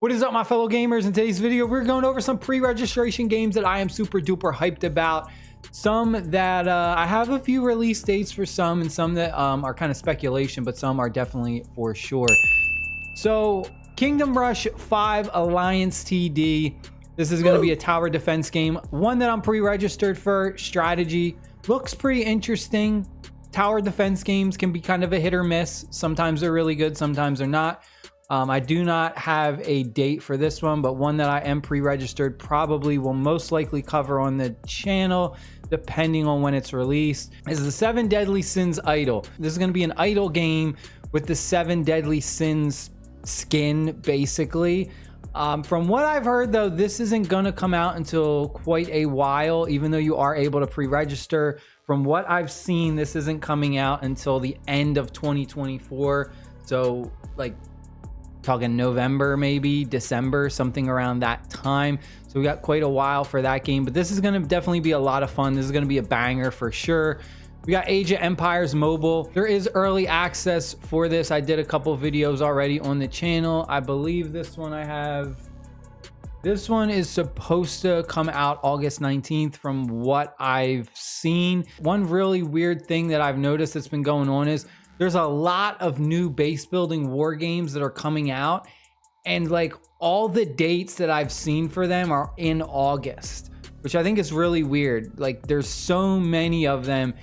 What is up, my fellow gamers? In today's video, we're going over some pre-registration games that I am super duper hyped about. Some that I have a few release dates for some, and some that are kind of speculation, but some are definitely for sure. So Kingdom Rush 5 Alliance TD. This is going to be a tower defense game. One that I'm pre-registered for. Strategy. Looks pretty interesting. Tower defense games can be kind of a hit or miss. Sometimes they're really good, sometimes they're not. I do not have a date for this one, but one that I am pre-registered, probably will most likely cover on the channel, depending on when it's released, is the 7 Deadly Sins Idol. This is going to be an idol game with the 7 Deadly Sins skin, basically. From what I've heard, though, this isn't going to come out until quite a while, even though you are able to pre-register. From what I've seen, this isn't coming out until the end of 2024. So, like, talking November, maybe December, something around that time. So we got quite a while for that game, but this is going to definitely be a lot of fun. This is going to be a banger for sure. We got Age of Empires Mobile. There is early access for this. I did a couple videos already on the channel. I believe this one this one is supposed to come out August 19th from what I've seen. One really weird thing that I've noticed that's been going on is there's a lot of new base building war games that are coming out, and like all the dates that I've seen for them are in August, which I think is really weird. Like, there's so many of them,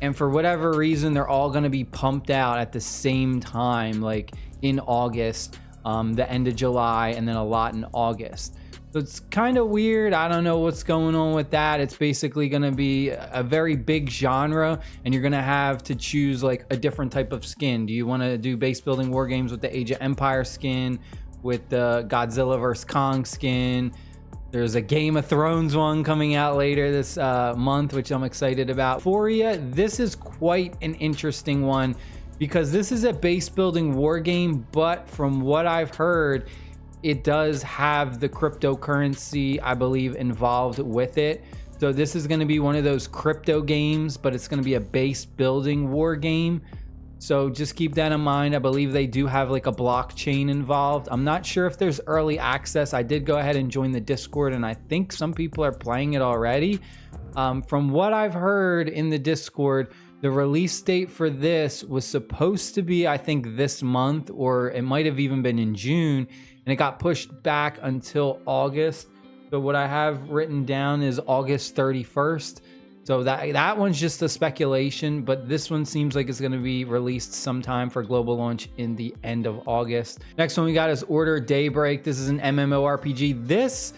and for whatever reason, they're all going to be pumped out at the same time, like in August, the end of July, and then a lot in August. So it's kind of weird. I don't know what's going on with that. It's basically going to be a very big genre, and you're going to have to choose like a different type of skin. Do you want to do base building war games with the Age of Empire skin, with the Godzilla vs. Kong skin? There's a Game of Thrones one coming out later this month, which I'm excited about. Euphoria, this is quite an interesting one because this is a base building war game, but from what I've heard, it does have the cryptocurrency, I believe, involved with it. So this is going to be one of those crypto games, but it's going to be a base building war game. So just keep that in mind. I believe they do have like a blockchain involved. I'm not sure if there's early access. I did go ahead and join the Discord, and I think some people are playing it already. From what I've heard in the Discord, the release date for this was supposed to be, I think, this month, or it might have even been in June, and it got pushed back until August. So what I have written down is August 31st. So that one's just a speculation, but this one seems like it's going to be released sometime for global launch in the end of August. Next one we got is Order Daybreak. This is an MMORPG. This,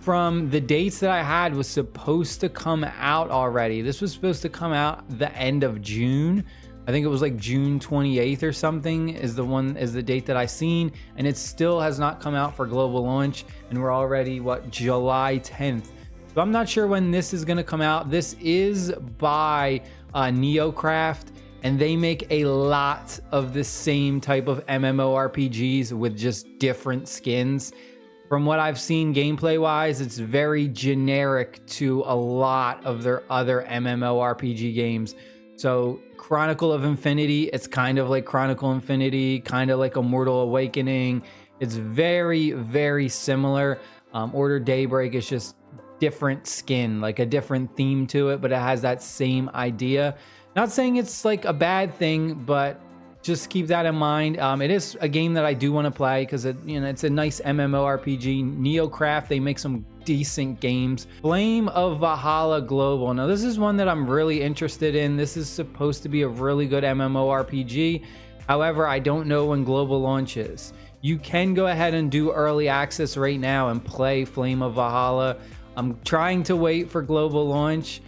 from the dates that I had, was supposed to come out already. This was supposed to come out the end of June. I think it was like June 28th or something is the date that I seen, and it still has not come out for global launch, and we're already July 10th. So I'm not sure when this is going to come out. This is by Neocraft, and they make a lot of the same type of MMORPGs with just different skins. From what I've seen gameplay wise, it's very generic to a lot of their other MMORPG games. So Chronicle of Infinity, it's kind of like Chronicle Infinity, kind of like Immortal Awakening. It's very, very similar. Order Daybreak is just different skin, like a different theme to it, but it has that same idea. Not saying it's like a bad thing, but just keep that in mind. It is a game that I do want to play because it's a nice MMORPG. Neocraft, they make some decent games. Flame of Valhalla Global. Now this is one that I'm really interested in. This is supposed to be a really good MMORPG. However, I don't know when global launch is. You can go ahead and do early access right now and play Flame of Valhalla. I'm trying to wait for global launch.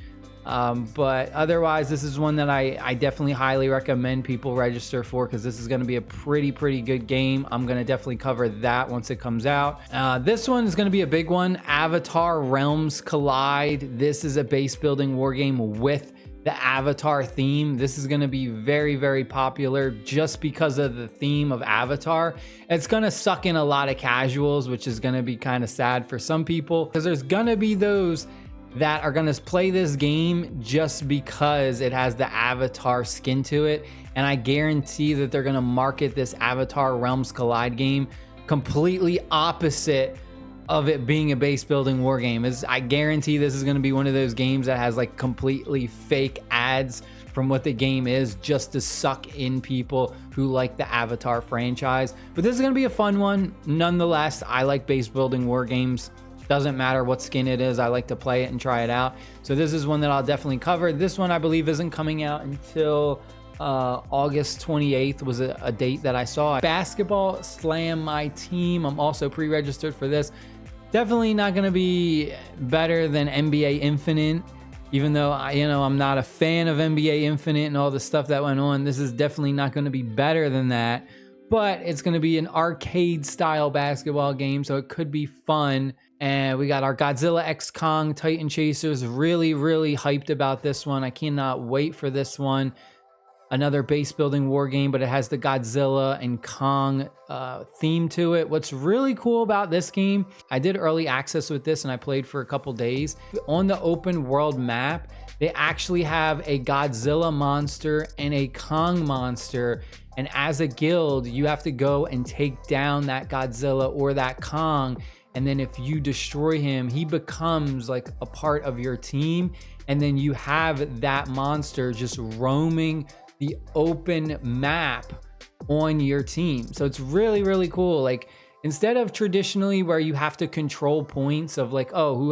But otherwise, this is one that I definitely highly recommend people register for, because this is going to be a pretty good game. I'm going to definitely cover that once it comes out. This one is going to be a big one. Avatar Realms Collide. This is a base building war game with the Avatar theme. This is going to be very popular just because of the theme of Avatar. It's going to suck in a lot of casuals, which is going to be kind of sad for some people, because there's going to be those that are going to play this game just because it has the Avatar skin to it. And I guarantee that they're going to market this Avatar Realms Collide game completely opposite of it being a base building war game. I guarantee this is going to be one of those games that has like completely fake ads from what the game is, just to suck in people who like the Avatar franchise. But this is going to be a fun one nonetheless. I like base building war games. Doesn't matter what skin it is, I like to play it and try it out. So this is one that I'll definitely cover. This one I believe isn't coming out until August 28th was a date that I saw. Basketball Slam My Team. I'm also pre-registered for this. Definitely not going to be better than NBA Infinite, even though I'm not a fan of NBA Infinite and all the stuff that went on. This is definitely not going to be better than that, but it's going to be an arcade style basketball game, so it could be fun. And we got our Godzilla x Kong Titan Chasers. Really, really hyped about this one. I cannot wait for this one. Another base building war game, but it has the Godzilla and Kong theme to it. What's really cool about this game, I did early access with this and I played for a couple days. On the open world map, they actually have a Godzilla monster and a Kong monster. And as a guild, you have to go and take down that Godzilla or that Kong. And then if you destroy him, he becomes like a part of your team. And then you have that monster just roaming the open map on your team. So it's really, really cool. Like, instead of traditionally where you have to control points of like, oh,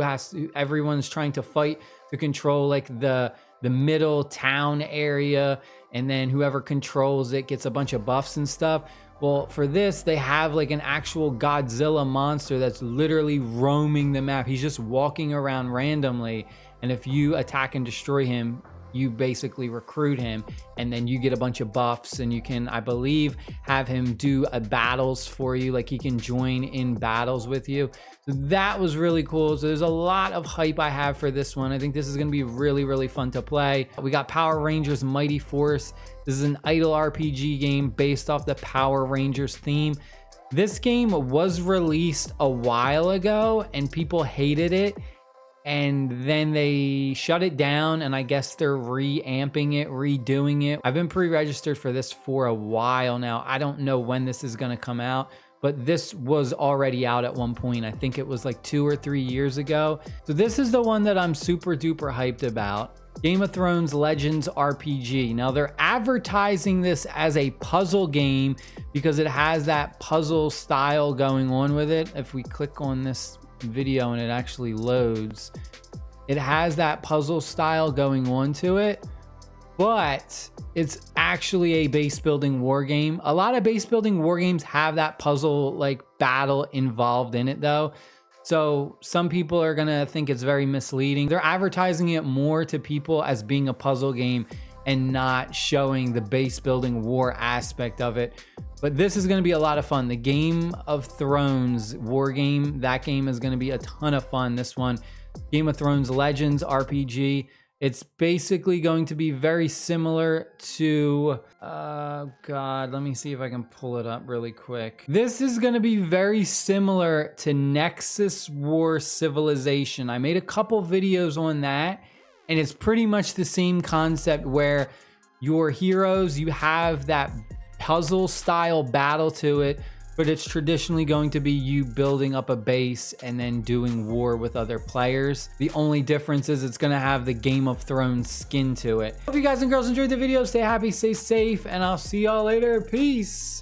everyone's trying to fight to control like the middle town area, and then whoever controls it gets a bunch of buffs and stuff. Well, for this, they have like an actual Godzilla monster that's literally roaming the map. He's just walking around randomly, and if you attack and destroy him, you basically recruit him, and then you get a bunch of buffs, and you can, I believe, have him do battles for you. Like, he can join in battles with you. So that was really cool. So there's a lot of hype I have for this one. I think this is going to be really, really fun to play. We got Power Rangers Mighty Force. This is an idle RPG game based off the Power Rangers theme. This game was released a while ago and people hated it, and then they shut it down, and I guess they're reamping it, redoing it. I've been pre-registered for this for a while now. I don't know when this is going to come out, but this was already out at one point. I think it was like 2 or 3 years ago. So this is the one that I'm super duper hyped about. Game of Thrones Legends RPG. Now they're advertising this as a puzzle game because it has that puzzle style going on with it. If we click on this video and it actually loads, it has that puzzle style going on to it, but it's actually a base building war game. A lot of base building war games have that puzzle like battle involved in it though, so some people are gonna think it's very misleading. They're advertising it more to people as being a puzzle game and not showing the base building war aspect of it. But this is going to be a lot of fun. The Game of Thrones war game, that game is going to be a ton of fun. This one, Game of Thrones Legends RPG. It's basically going to be very similar to, God, let me see if I can pull it up really quick. This is going to be very similar to Nexus War Civilization. I made a couple videos on that, and it's pretty much the same concept where your heroes, you have that puzzle style battle to it, but it's traditionally going to be you building up a base and then doing war with other players. The only difference is it's going to have the Game of Thrones skin to it. Hope you guys and girls enjoyed the video. Stay happy, stay safe, and I'll see y'all later. Peace.